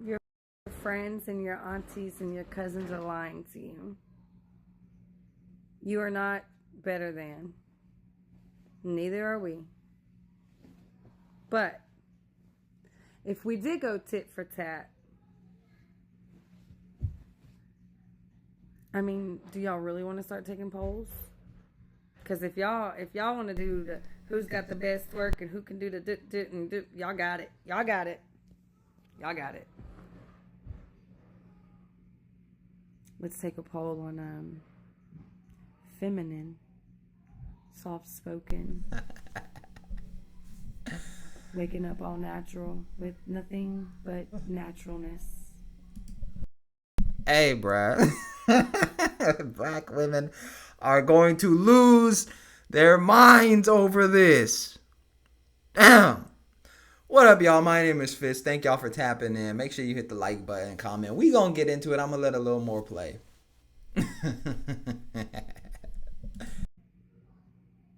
Your friends and your aunties and your cousins are lying to you. You are not better than. Neither are we. But if we did go tit for tat, I mean, do y'all really want to start taking polls? Because if y'all want to do the who's got the best work and who can do the dit and do, y'all got it. Y'all got it. Y'all got it. Let's take a poll on feminine, soft spoken, waking up all natural with nothing but naturalness. Hey, bruh. Black women are going to lose their minds over this. Damn. What up, y'all? My name is Fitz. Thank y'all for tapping in. Make sure you hit the like button and comment. We gonna get into it. I'm gonna let a little more play.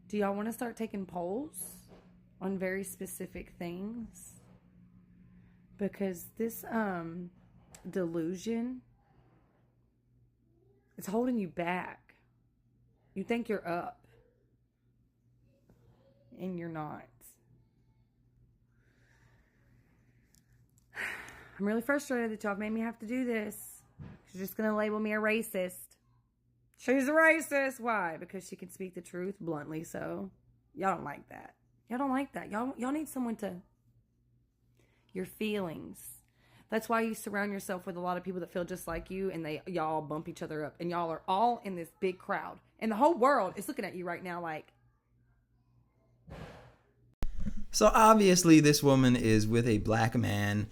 Do y'all want to start taking polls on very specific things? Because this delusion, it's holding you back. You think you're up, and you're not. I'm really frustrated that y'all made me have to do this. She's just gonna label me a racist. She's a racist. Why? Because she can speak the truth bluntly. So y'all don't like that. Y'all don't like that. Y'all need someone to. Your feelings. That's why you surround yourself with a lot of people that feel just like you, and y'all bump each other up, and y'all are all in this big crowd, and the whole world is looking at you right now like. So obviously this woman is with a black man.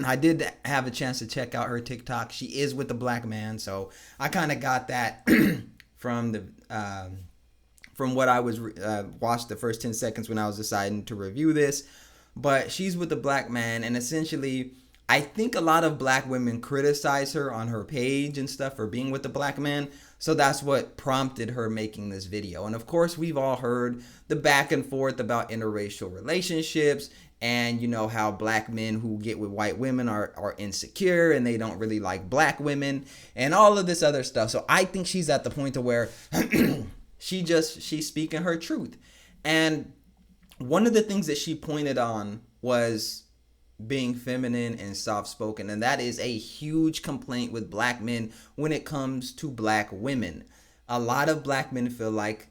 I did have a chance to check out her TikTok. She is with a black man, so I kind of got that from the from what I was watched the first 10 seconds when I was deciding to review this. But she's with a black man, and essentially I think a lot of black women criticize her on her page and stuff for being with a black man. So that's what prompted her making this video. And of course, we've all heard the back and forth about interracial relationships and, you know, how black men who get with white women are insecure and they don't really like black women and all of this other stuff. So I think she's at the point to where she's speaking her truth. And one of the things that she pointed on was being feminine and soft-spoken, and that is a huge complaint with black men when it comes to black women. A lot of black men feel like,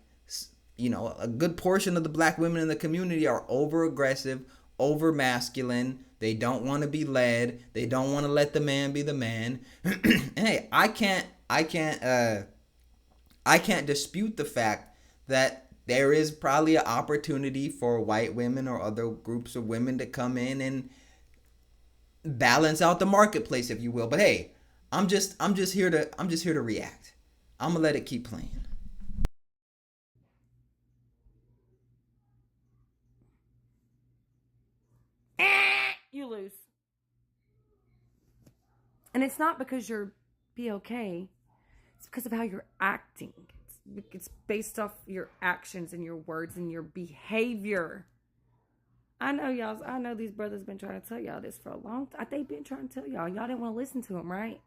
you know, a good portion of the black women in the community are over aggressive, over masculine. They don't want to be led. They don't want to let the man be the man. And hey, I can't dispute the fact that there is probably an opportunity for white women or other groups of women to come in and balance out the marketplace, if you will. But hey, I'm just here to react. I'm gonna let it keep playing. You lose. And it's not because you're okay. It's because of how you're acting. It's based off your actions and your words and your behavior. I know these brothers been trying to tell y'all this for a long time. They've been trying to tell y'all. Y'all didn't want to listen to them, right?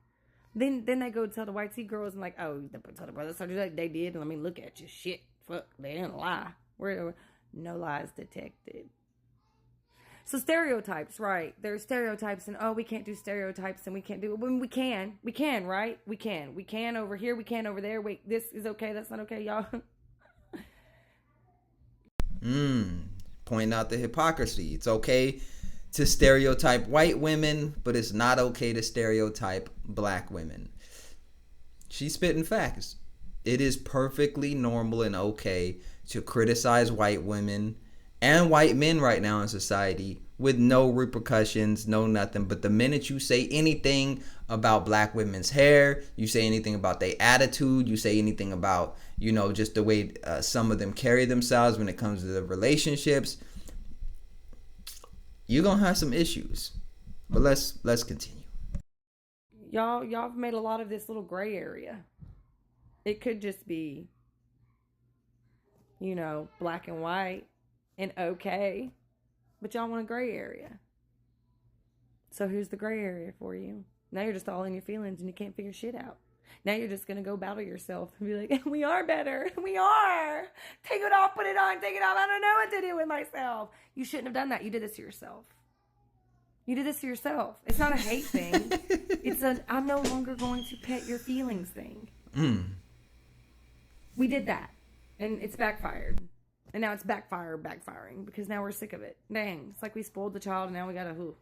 Then they go tell the white tea girls and like, oh, tell the brothers they did. Let me look at you. Shit, fuck, they didn't lie. We're no lies detected. So stereotypes, right? There's stereotypes, and oh, we can't do stereotypes, and we can't do it. When we can, right? We can over here, we can over there. Wait, this is okay. That's not okay, y'all. Pointing out the hypocrisy. It's okay to stereotype white women, but it's not okay to stereotype black women. She's spitting facts. It is perfectly normal and okay to criticize white women and white men right now in society with no repercussions, no nothing. But the minute you say anything about black women's hair, you say anything about their attitude, you say anything about, you know, just the way some of them carry themselves when it comes to the relationships, you're gonna have some issues. But let's continue. Y'all have made a lot of this little gray area. It could just be, you know, black and white and okay, but y'all want a gray area. So here's the gray area for you. Now you're just all in your feelings and you can't figure shit out. Now you're just going to go battle yourself and be like, we are better. We are. Take it off, put it on, take it off. I don't know what to do with myself. You shouldn't have done that. You did this to yourself. You did this to yourself. It's not a hate thing. It's a I'm no longer going to pet your feelings thing. We did that. And it's backfired. And now it's backfiring. Because now we're sick of it. Dang. It's like we spoiled the child and now we got to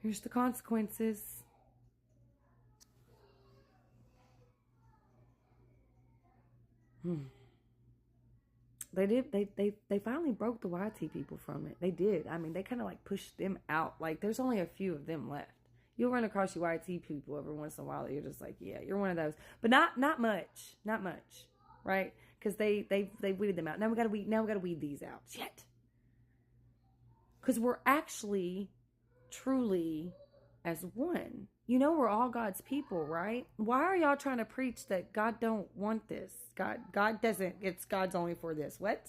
here's the consequences. They did. They finally broke the YT people from it. They did. I mean, they kind of like pushed them out. Like, there's only a few of them left. You'll run across your YT people every once in a while that you're just like, yeah, you're one of those. But not much, right? Because they weeded them out. Now we gotta weed these out. Shit. Because we're actually, truly, as one. You know we're all God's people, right? Why are y'all trying to preach that God don't want this? God doesn't. It's God's only for this. What?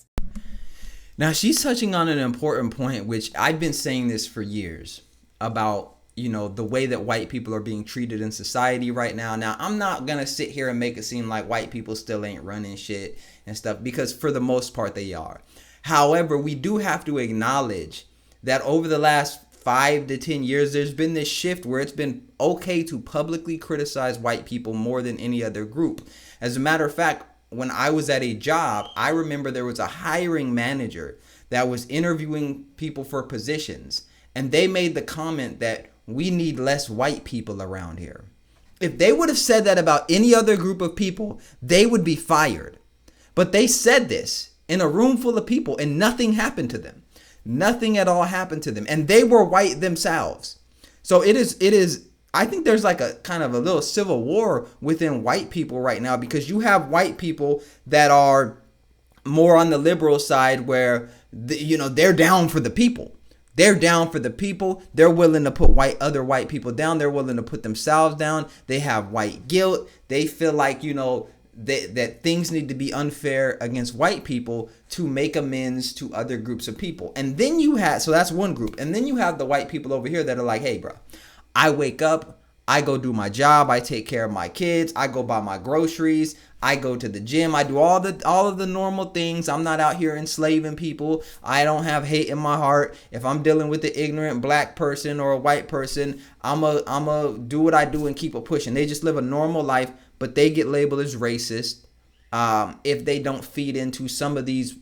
Now she's touching on an important point, which I've been saying this for years about, the way that white people are being treated in society right now. Now, I'm not going to sit here and make it seem like white people still ain't running shit and stuff, because for the most part they are. However, we do have to acknowledge that over the last 5 to 10 years, there's been this shift where it's been okay to publicly criticize white people more than any other group. As a matter of fact, when I was at a job, I remember there was a hiring manager that was interviewing people for positions, and they made the comment that we need less white people around here. If they would have said that about any other group of people, they would be fired. But they said this in a room full of people and nothing happened to them. Nothing at all happened to them. And they were white themselves. So it is, I think there's like a kind of a little civil war within white people right now, because you have white people that are more on the liberal side where, they're down for the people. They're down for the people. They're willing to put other white people down. They're willing to put themselves down. They have white guilt. They feel like, that things need to be unfair against white people to make amends to other groups of people. And then so that's one group. And then you have the white people over here that are like, hey, bro, I wake up, I go do my job, I take care of my kids, I go buy my groceries, I go to the gym, I do all of the normal things. I'm not out here enslaving people. I don't have hate in my heart. If I'm dealing with the ignorant black person or a white person, I'm a do what I do and keep it pushing. They just live a normal life, but they get labeled as racist if they don't feed into some of these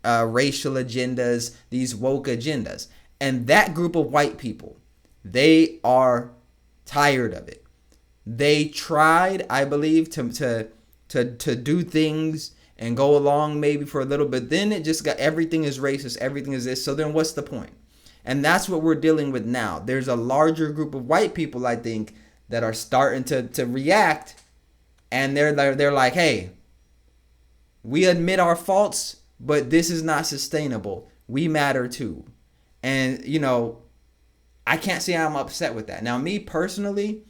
racial agendas, these woke agendas. And that group of white people, they are tired of it. They tried, I believe, to do things and go along maybe for a little bit. Then it just got, everything is racist, everything is this. So then what's the point? And that's what we're dealing with now. There's a larger group of white people, I think, that are starting to react. And they're like, hey, we admit our faults, but this is not sustainable. We matter too. And, I can't say I'm upset with that. Now, me personally,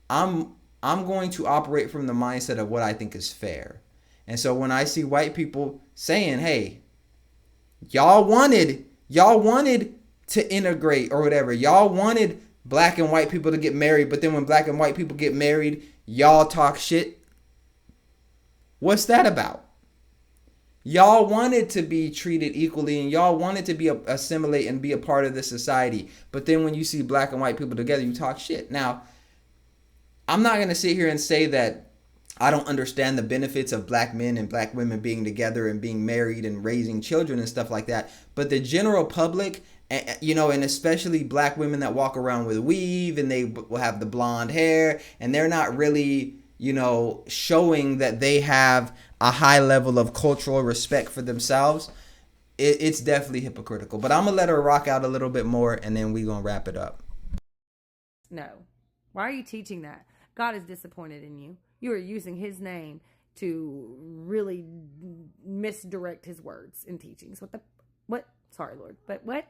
I'm going to operate from the mindset of what I think is fair. And so when I see white people saying, hey, y'all wanted to integrate or whatever. Y'all wanted black and white people to get married, but then when black and white people get married, y'all talk shit. What's that about? Y'all wanted to be treated equally and y'all wanted to be assimilate and be a part of this society. But then when you see black and white people together, you talk shit. Now, I'm not going to sit here and say that I don't understand the benefits of black men and black women being together and being married and raising children and stuff like that. But the general public, and especially black women that walk around with weave and they will have the blonde hair and they're not really, showing that they have a high level of cultural respect for themselves. It's definitely hypocritical. But I'm going to let her rock out a little bit more and then we're going to wrap it up. No. Why are you teaching that? God is disappointed in you. You are using his name to really misdirect his words and teachings. What? Sorry, Lord. But what?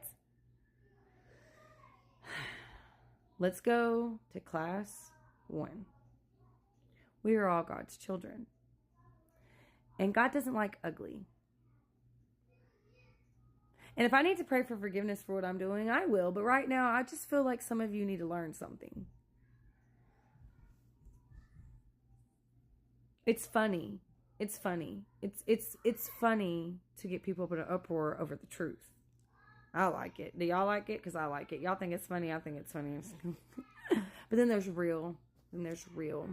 Let's go to class 1. We are all God's children. And God doesn't like ugly. And if I need to pray for forgiveness for what I'm doing, I will. But right now, I just feel like some of you need to learn something. It's funny. It's funny. It's funny to get people up in an uproar over the truth. I like it. Do y'all like it? Because I like it. Y'all think it's funny. I think it's funny. But then there's real. And there's real.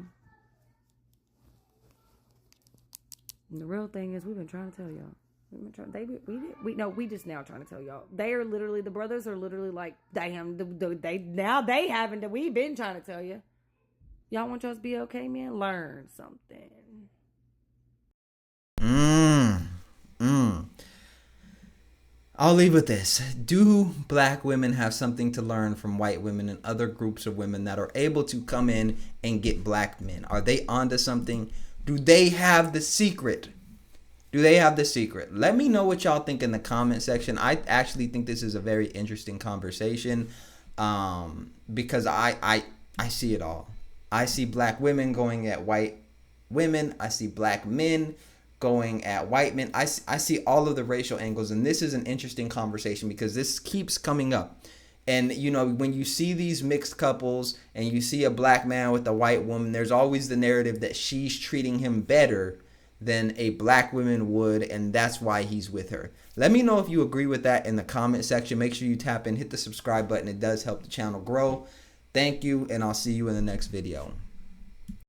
And the real thing is, we've been trying to tell y'all. We just now trying to tell y'all. They are literally, the brothers are literally like, damn, they haven't. We've been trying to tell you. Y'all want y'all to be okay, man? Learn something. I'll leave with this. Do black women have something to learn from white women and other groups of women that are able to come in and get black men? Are they onto something? Do they have the secret? Do they have the secret? Let me know what y'all think in the comment section. I actually think this is a very interesting conversation, because I see it all. I see black women going at white women. I see black men going at white men. I see all of the racial angles, and this is an interesting conversation because this keeps coming up. And, you know, when you see these mixed couples and you see a black man with a white woman, there's always the narrative that she's treating him better than a black woman would, and that's why he's with her. Let me know if you agree with that in the comment section. Make sure you tap in, hit the subscribe button. It does help the channel grow. Thank you, and I'll see you in the next video.